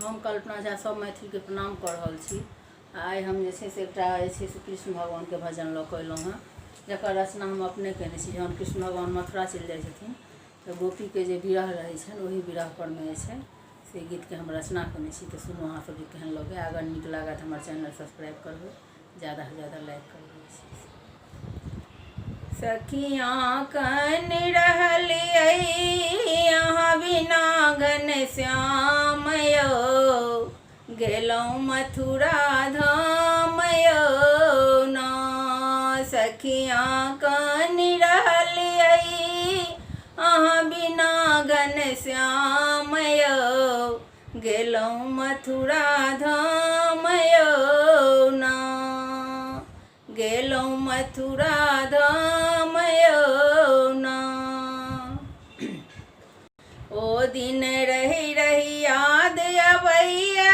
हम कल्पना झा सब मैथिल के प्रणाम कर रहल छी। आइ हम जे छै से एकटा जे छै से कृष्ण भगवान के भजन लऽ कऽ अयलहुँ हँ, जकर रचना हम अपने केने छी। जहन कृष्ण भगवान मथुरा चलि जाइ छथिन तऽ गोपी के जे विरह रहै छनि, ओहि विरह पर में जे छै से गीत के हम रचना केने छी। तऽ सुनू अहाँ सब जे केहन लगे। अगर नीक लागत हमर चैनल सब्सक्राइब करबै, ज़्यादा से ज़्यादा लाइक करबै। सखियाँ कन रहलियै यहाँ बिना घनश्याम यौ, गेलहुँ मथुरा धाम यौ ना। सखियाँ कन रहलियै अहाँ बिना घनश्याम यौ, गेलहुँ मथुरा धाम यौ ना। गेलहुँ मथुरा धाम यौ ना। ओ दिन रही रही याद अबैया,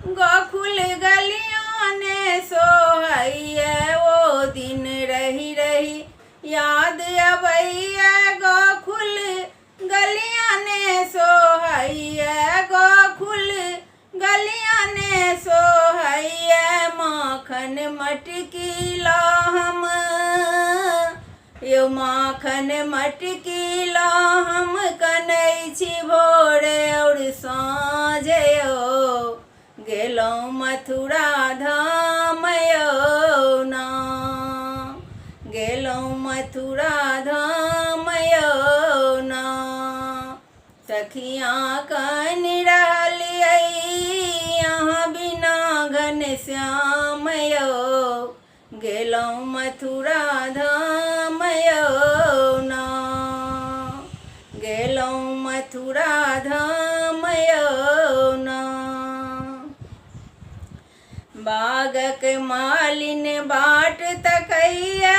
गोकुल गलियों ने सोहैया। ओ दिन रही रही याद अबैया, गोकुल गलियों ने सोहैया। गोकुल गलियों ने सोहैया, माखन मटकी ला हम यो, माखन मटकी ला हम कनै छी भोरे और साँझ यौ, गेलहुँ मथुरा धाम यौ ना। गेलहुँ मथुरा धाम यौ ना। सखियाँ कन रहलियै यहाँ बिना घनश्याम यौ, गेलहुँ मथुरा धाम यौ ना। गेलहुँ मथुरा धाम यौ ना। बागक मालिन बाट तकैया,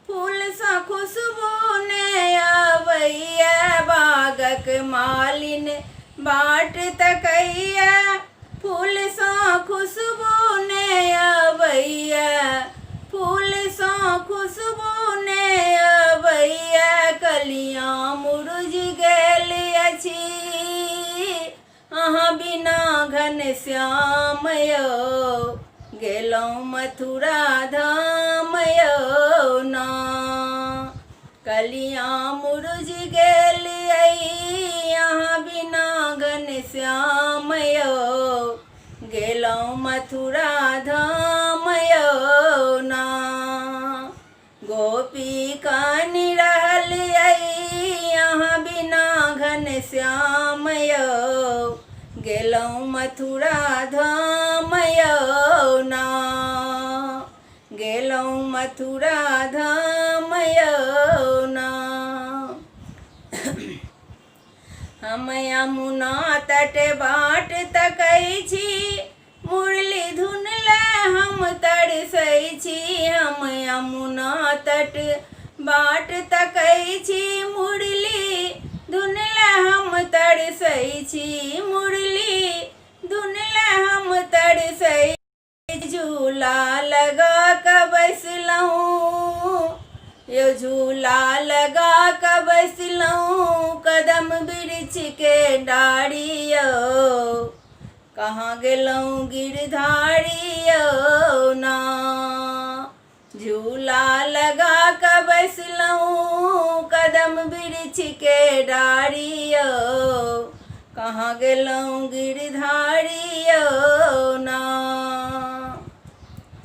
फूल सँ खुशबू ने अबैया। बागक मालिन बाट तकैया, फूल सँ खुशबू ने अबैया। फूल सँ खुशबू ने अबैया, कलियाँ मुरझि गेल अछि अहाँ बिना घनश्याम यौ, गेलहुँ मथुरा धाम यौ ना। कलियाँ मुरझि गेल यहाँ बिना घनश्याम यौ, गेलहुँ मथुरा धाम यौ ना। गोपी कन रहलियै यहाँ बिना घनश्याम यौ, गेलहुँ मथुरा धाम यौ ना। गेलहुँ मथुरा धाम यौ ना। हम यमुना तट बाट तकै छी, मुरली धुन ले हम तरसै छी। हम यमुना तट बाट तकै छी, मुरली धुन ले हम तरसै छी। मुरली धुन ले हम तरसै, झूला लगा कऽ बैसलहुँ यो, झूला लगा कऽ बैसलहुँ कदम वृक्ष के डाढ़ी यौ, कहाँ गेलहुँ गिरधारी यौ ना। झूला लगा कऽ बैसलहुँ कदम वृक्ष के डाढ़ी यौ, कहाँ गेलहुँ गिरधारी यौ ना।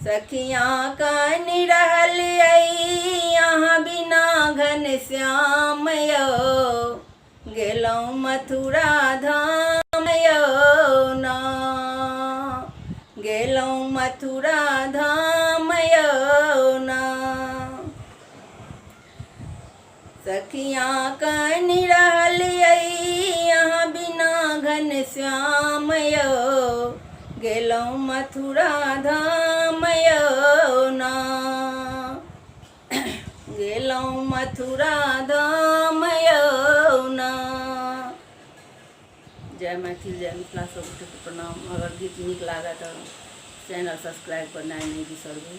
सखियाँ कन रहलियै यहाँ बिना घनश्याम यौ, गेलहुँ मथुरा धाम यौ ना। गेलहुँ मथुरा धाम यौ ना। सखियाँ कन रहलियै यहाँ बिना घनश्याम यौ, गेलहुँ मथुरा धाम यौ ना। गेलहुँ मथुरा धाम यौ ना। जय मैथिल, जय मिथिला, सबके प्रणाम। अगर गीत नीक लागत तऽ चैनल सब्सक्राइब करनाइ नहि बिसरबै।